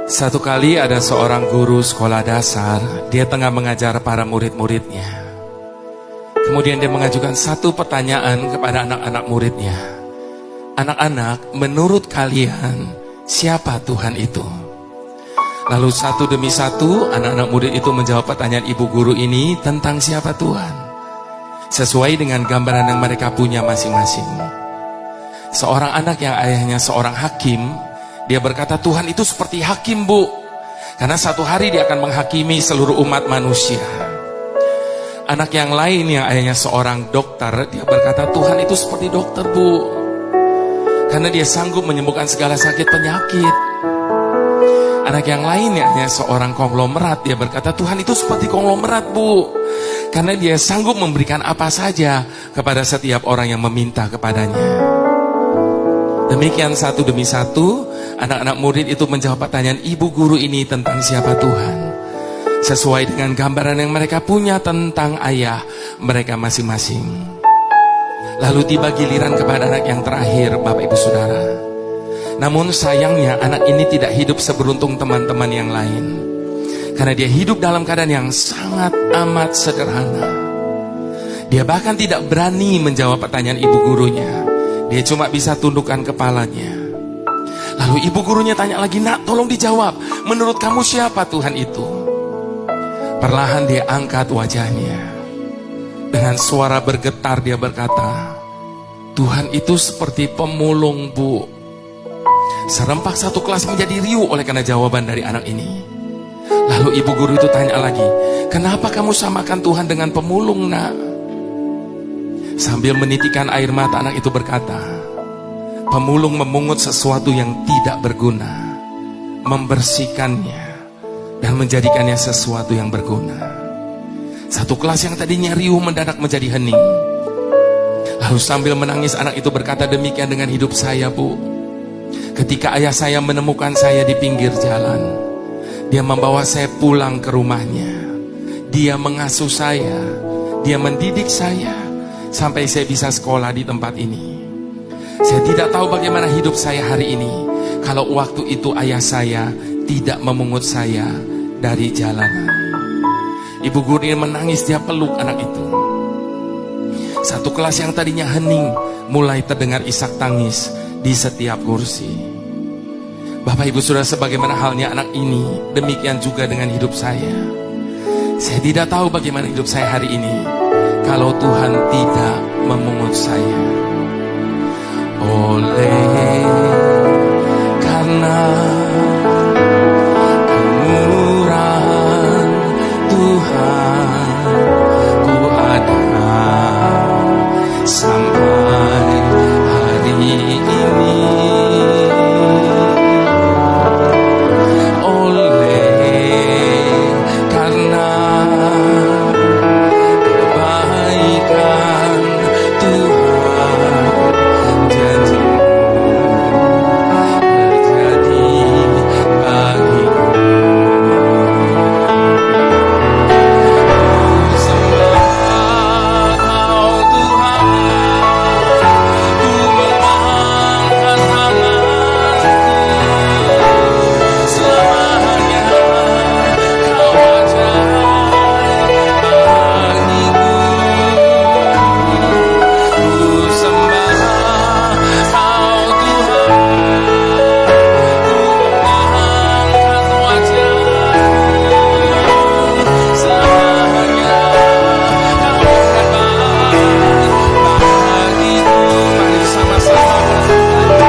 Satu kali ada seorang guru sekolah dasar, dia tengah mengajar para murid-muridnya. Kemudian dia mengajukan satu pertanyaan kepada anak-anak muridnya. Anak-anak, menurut kalian, siapa Tuhan itu? Lalu satu demi satu, anak-anak murid itu menjawab pertanyaan ibu guru ini tentang siapa Tuhan, sesuai dengan gambaran yang mereka punya masing-masing. Seorang anak yang ayahnya seorang hakim, dia berkata, Tuhan itu seperti hakim, Bu. Karena satu hari dia akan menghakimi seluruh umat manusia. Anak yang lain yang ayahnya seorang dokter, dia berkata, Tuhan itu seperti dokter, Bu. Karena dia sanggup menyembuhkan segala sakit penyakit. Anak yang lain yang ayahnya seorang konglomerat, dia berkata, Tuhan itu seperti konglomerat, Bu. Karena dia sanggup memberikan apa saja kepada setiap orang yang meminta kepadanya. Demikian satu demi satu, anak-anak murid itu menjawab pertanyaan ibu guru ini tentang siapa Tuhan, sesuai dengan gambaran yang mereka punya tentang ayah mereka masing-masing. Lalu tiba giliran kepada anak yang terakhir, Bapak Ibu Saudara. Namun sayangnya anak ini tidak hidup seberuntung teman-teman yang lain, karena dia hidup dalam keadaan yang sangat amat sederhana. Dia bahkan tidak berani menjawab pertanyaan ibu gurunya. Dia cuma bisa tundukkan kepalanya. Lalu ibu gurunya tanya lagi, Nak, tolong dijawab, menurut kamu siapa Tuhan itu? Perlahan dia angkat wajahnya. Dengan suara bergetar dia berkata, Tuhan itu seperti pemulung, Bu. Serempak satu kelas menjadi riuh oleh karena jawaban dari anak ini. Lalu ibu guru itu tanya lagi, kenapa kamu samakan Tuhan dengan pemulung, Nak? Sambil menitikkan air mata, anak itu berkata, pemulung memungut sesuatu yang tidak berguna, membersihkannya, dan menjadikannya sesuatu yang berguna. Satu kelas yang tadinya riuh mendadak menjadi hening. Lalu sambil menangis, anak itu berkata, demikian dengan hidup saya, Bu. Ketika ayah saya menemukan saya di pinggir jalan, dia membawa saya pulang ke rumahnya. Dia mengasuh saya, dia mendidik saya, sampai saya bisa sekolah di tempat ini. Saya tidak tahu bagaimana hidup saya hari ini kalau waktu itu ayah saya tidak memungut saya dari jalanan. Ibu guru ini menangis, dia peluk anak itu. Satu kelas yang tadinya hening mulai terdengar isak tangis di setiap kursi. Bapak Ibu Saudara, sebagaimana halnya anak ini, demikian juga dengan hidup saya. Saya tidak tahu bagaimana hidup saya hari ini kalau Tuhan tidak memungut saya. Oleh karena